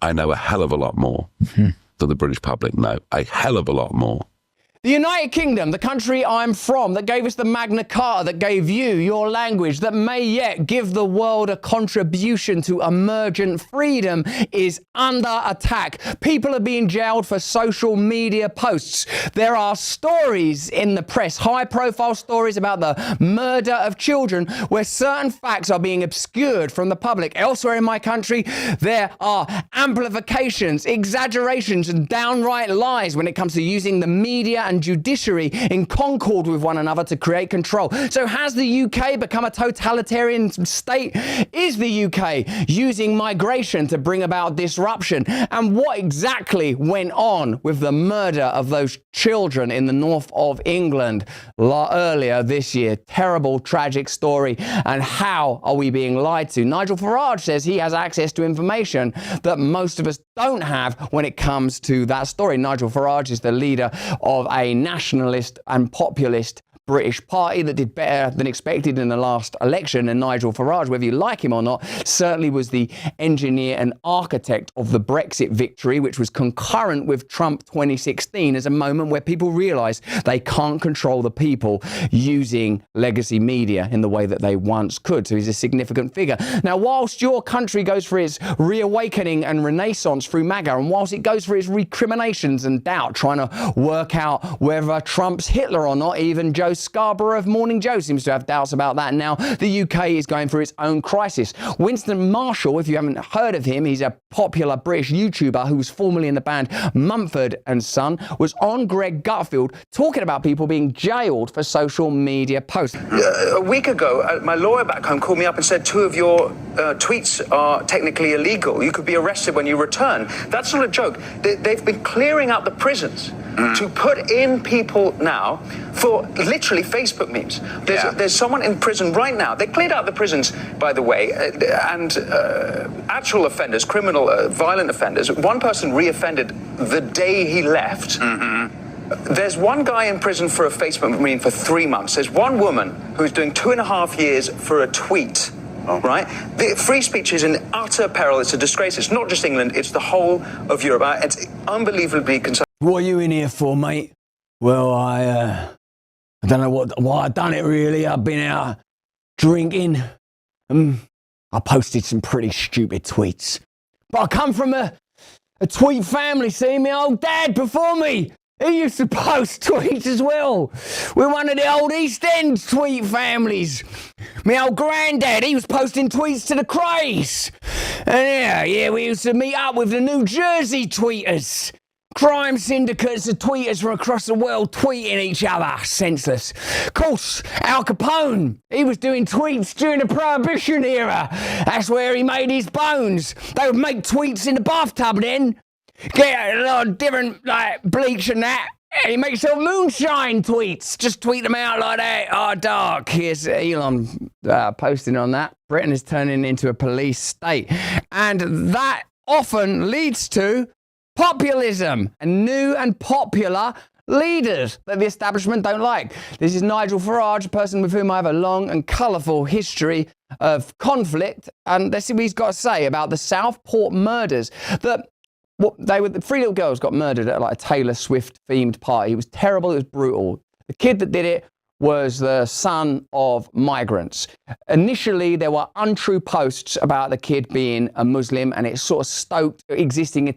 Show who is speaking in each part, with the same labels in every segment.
Speaker 1: I know a hell of a lot more than the British public know. A hell of a lot more.
Speaker 2: The United Kingdom, the country I'm from, that gave us the Magna Carta, that gave you your language, that may yet give the world a contribution to emergent freedom, is under attack. People are being jailed for social media posts. There are stories in the press, high-profile stories about the murder of children, where certain facts are being obscured from the public. Elsewhere in my country, there are amplifications, exaggerations, and downright lies when it comes to using the media and judiciary in concord with one another to create control. So has the UK become a totalitarian state? Is the UK using migration to bring about disruption? And what exactly went on with the murder of those children in the north of England earlier this year? Terrible, tragic story. And how are we being lied to? Nigel Farage says he has access to information that most of us don't have when it comes to that story. Nigel Farage is the leader of a nationalist and populist British party that did better than expected in the last election. And Nigel Farage, whether you like him or not, certainly was the engineer and architect of the Brexit victory, which was concurrent with Trump 2016 as a moment where people realised they can't control the people using legacy media in the way that they once could. So he's a significant figure. Now, whilst your country goes for its reawakening and renaissance through MAGA, and whilst it goes for its recriminations and doubt, trying to work out whether Trump's Hitler or not, even Joe Scarborough of Morning Joe seems to have doubts about that now. The UK is going through its own crisis. Winston Marshall, if you haven't heard of him, he's a popular British YouTuber who was formerly in the band Mumford and Son, was on Greg Gutfield talking about people being jailed for social media posts.
Speaker 3: A week ago, my lawyer back home called me up and said 2 of your tweets are technically illegal. You could be arrested when you return. That's not a joke. They've been clearing out the prisons to put in people now for literally Facebook memes. There's someone in prison right now. They cleared out the prisons, by the way, and actual offenders, criminal, violent offenders. One person reoffended the day he left. There's one guy in prison for a Facebook meme for 3 months. There's one woman who's doing 2.5 years for a tweet. Right? The free speech is in utter peril. It's a disgrace. It's not just England, it's the whole of Europe. It's unbelievably concerning.
Speaker 2: What are you in here for, mate? Well, I don't know why I done it, really. I've been out drinking. I posted some pretty stupid tweets. But I come from a tweet family, see? My old dad before me, he used to post tweets as well. We're one of the old East End tweet families. My old granddad, he was posting tweets to the Crays. And yeah, we used to meet up with the New Jersey tweeters. Crime syndicates of tweeters from across the world tweeting each other. Senseless. Of course, Al Capone, he was doing tweets during the Prohibition era. That's where he made his bones. They would make tweets in the bathtub then. Get a lot of different, like, bleach and that. And he makes some moonshine tweets. Just tweet them out like that. Oh, dark. Here's Elon posting on that. Britain is turning into a police state. And that often leads to populism and new and popular leaders that the establishment don't like. This is Nigel Farage, a person with whom I have a long and colourful history of conflict. And let's see what he's got to say about the Southport murders. The 3 little girls got murdered at like a Taylor Swift themed party. It was terrible. It was brutal. The kid that did it was the son of migrants. Initially, there were untrue posts about the kid being a Muslim, and it sort of stoked existing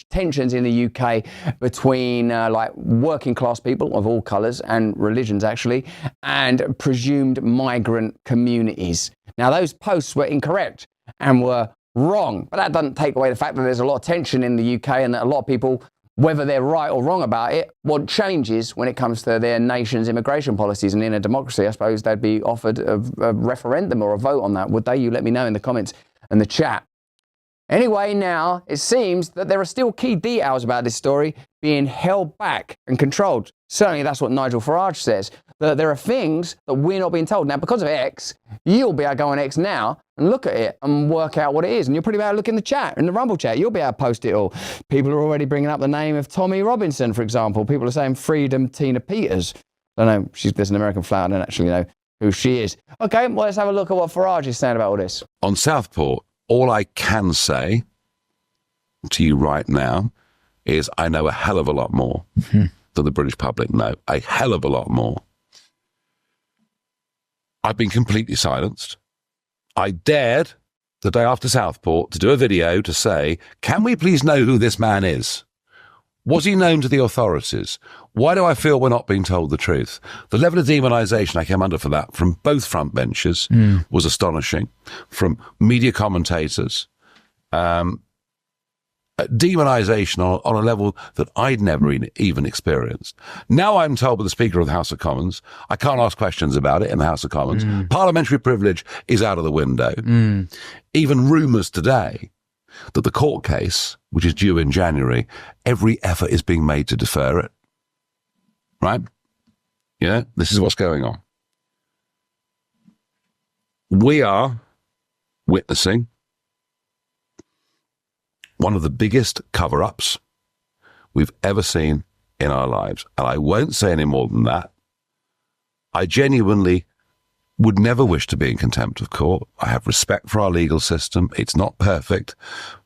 Speaker 2: tensions in the UK between like working class people of all colours and religions, actually, and presumed migrant communities. Now, those posts were incorrect and were wrong, but that doesn't take away the fact that there's a lot of tension in the UK and that a lot of people, whether they're right or wrong about it, want changes when it comes to their nation's immigration policies. And in a democracy, I suppose they'd be offered a referendum or a vote on that, would they? You let me know in the comments and the chat. Anyway, now it seems that there are still key details about this story being held back and controlled. Certainly that's what Nigel Farage says, that there are things that we're not being told. Now, because of X, you'll be able to go on X now and look at it and work out what it is. And you'll probably be able to look in the chat, in the Rumble chat. You'll be able to post it all. People are already bringing up the name of Tommy Robinson, for example. People are saying Freedom Tina Peters. I don't know, there's an American flag. I don't actually know who she is. Okay, well, let's have a look at what Farage is saying about all this.
Speaker 1: On Southport, all I can say to you right now is I know a hell of a lot more than the British public know. A hell of a lot more. I've been completely silenced. I dared, the day after Southport, to do a video to say, can we please know who this man is? Was he known to the authorities? Why do I feel we're not being told the truth? The level of demonisation I came under for that from both front benches was astonishing. From media commentators, demonisation on a level that I'd never even experienced. Now I'm told by the Speaker of the House of Commons, I can't ask questions about it in the House of Commons. Parliamentary privilege is out of the window. Even rumours today that the court case, which is due in January, every effort is being made to defer it. Right? Yeah, this is what's going on. We are witnessing one of the biggest cover-ups we've ever seen in our lives. And I won't say any more than that. I genuinely would never wish to be in contempt of court. I have respect for our legal system. It's not perfect,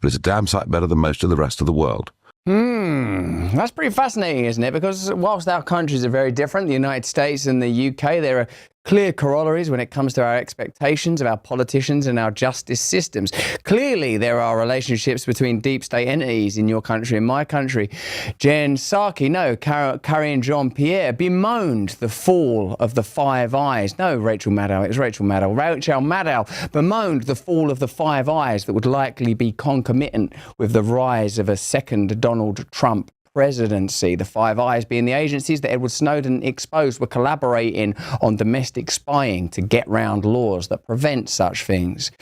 Speaker 1: but it's a damn sight better than most of the rest of the world.
Speaker 2: That's pretty fascinating, isn't it? Because whilst our countries are very different, the United States and the UK, there are clear corollaries when it comes to our expectations of our politicians and our justice systems. Clearly, there are relationships between deep state entities in your country and my country. Jen Psaki, no, Karine Jean-Pierre bemoaned the fall of the Five Eyes. No, Rachel Maddow, it was Rachel Maddow. Rachel Maddow bemoaned the fall of the Five Eyes that would likely be concomitant with the rise of a second Donald Trump presidency. The Five Eyes being the agencies that Edward Snowden exposed were collaborating on domestic spying to get round laws that prevent such things.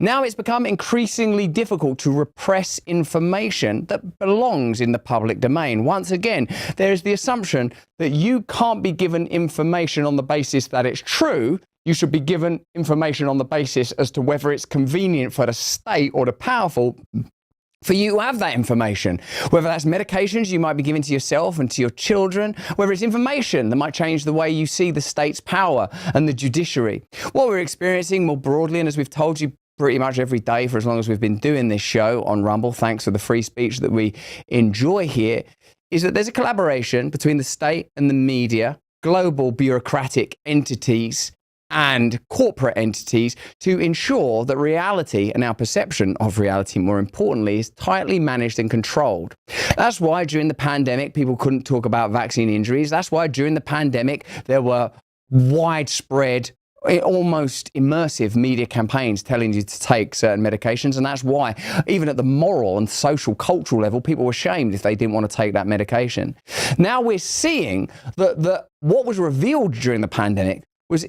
Speaker 2: Now it's become increasingly difficult to repress information that belongs in the public domain. Once again, there is the assumption that you can't be given information on the basis that it's true. You should be given information on the basis as to whether it's convenient for the state or the powerful for you to have that information, whether that's medications you might be giving to yourself and to your children, whether it's information that might change the way you see the state's power and the judiciary. What we're experiencing more broadly, and as we've told you pretty much every day for as long as we've been doing this show on Rumble, thanks for the free speech that we enjoy here, is that there's a collaboration between the state and the media, global bureaucratic entities, and corporate entities to ensure that reality and our perception of reality, more importantly, is tightly managed and controlled. That's why during the pandemic, people couldn't talk about vaccine injuries. That's why during the pandemic, there were widespread, almost immersive media campaigns telling you to take certain medications. And that's why, even at the moral and social, cultural level, people were shamed if they didn't want to take that medication. Now we're seeing that what was revealed during the pandemic was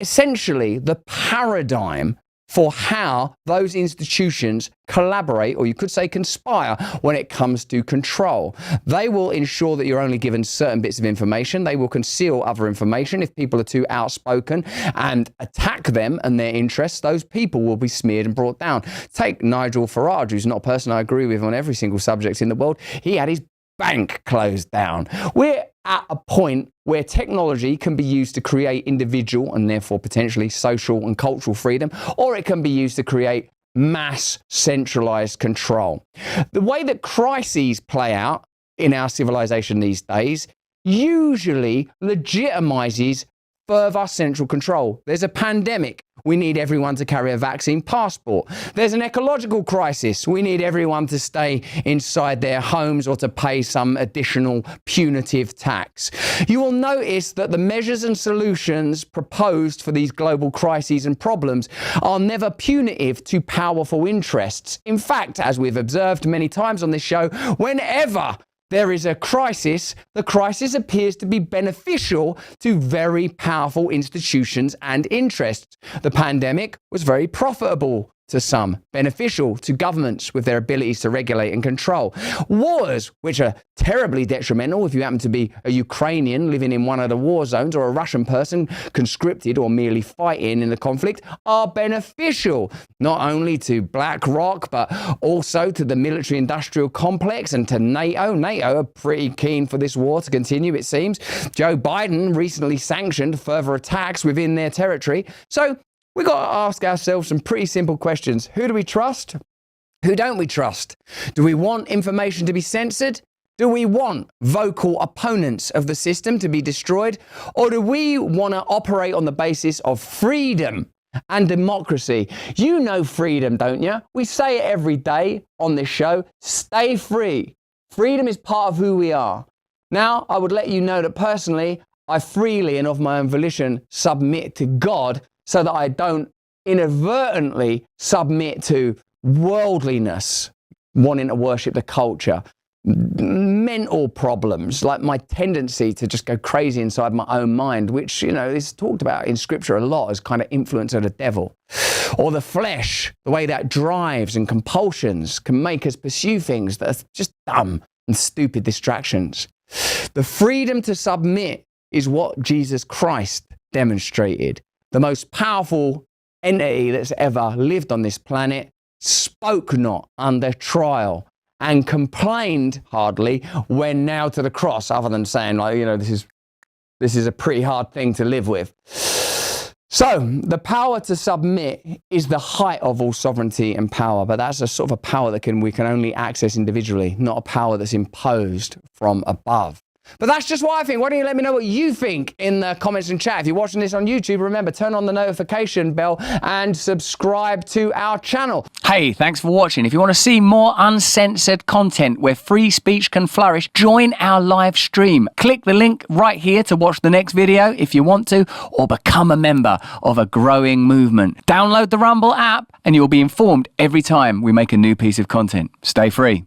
Speaker 2: essentially the paradigm for how those institutions collaborate, or you could say conspire, when it comes to control. They will ensure that you're only given certain bits of information. They will conceal other information. If people are too outspoken and attack them and their interests, those people will be smeared and brought down. Take Nigel Farage, who's not a person I agree with on every single subject in the world. He had his bank closed down. We're at a point where technology can be used to create individual and therefore potentially social and cultural freedom, or it can be used to create mass centralized control. The way that crises play out in our civilization these days usually legitimizes further central control. There's a pandemic. We need everyone to carry a vaccine passport. There's an ecological crisis. We need everyone to stay inside their homes or to pay some additional punitive tax. You will notice that the measures and solutions proposed for these global crises and problems are never punitive to powerful interests. In fact, as we've observed many times on this show, whenever there is a crisis, the crisis appears to be beneficial to very powerful institutions and interests. The pandemic was very profitable to some, beneficial to governments with their abilities to regulate and control. Wars, which are terribly detrimental if you happen to be a Ukrainian living in one of the war zones, or a Russian person conscripted or merely fighting in the conflict, are beneficial not only to BlackRock but also to the military-industrial complex and to NATO. NATO are pretty keen for this war to continue, it seems. Joe Biden recently sanctioned further attacks within their territory. So we've got to ask ourselves some pretty simple questions. Who do we trust? Who don't we trust? Do we want information to be censored? Do we want vocal opponents of the system to be destroyed? Or do we want to operate on the basis of freedom and democracy? You know freedom, don't you? We say it every day on this show. Stay free. Freedom is part of who we are. Now, I would let you know that personally, I freely and of my own volition submit to God so that I don't inadvertently submit to worldliness, wanting to worship the culture, mental problems, like my tendency to just go crazy inside my own mind, which, is talked about in scripture a lot as kind of influence of the devil. Or the flesh, the way that drives and compulsions can make us pursue things that are just dumb and stupid distractions. The freedom to submit is what Jesus Christ demonstrated. The most powerful entity that's ever lived on this planet spoke not under trial and complained hardly when nailed to the cross, other than saying, this is a pretty hard thing to live with. So the power to submit is the height of all sovereignty and power, but that's a sort of a power that we can only access individually, not a power that's imposed from above. But that's just what I think. Why don't you let me know what you think in the comments and chat? If you're watching this on YouTube, remember, turn on the notification bell and subscribe to our channel.
Speaker 4: Hey, thanks for watching. If you want to see more uncensored content where free speech can flourish, join our live stream. Click the link right here to watch the next video if you want to, or become a member of a growing movement. Download the Rumble app and you'll be informed every time we make a new piece of content. Stay free.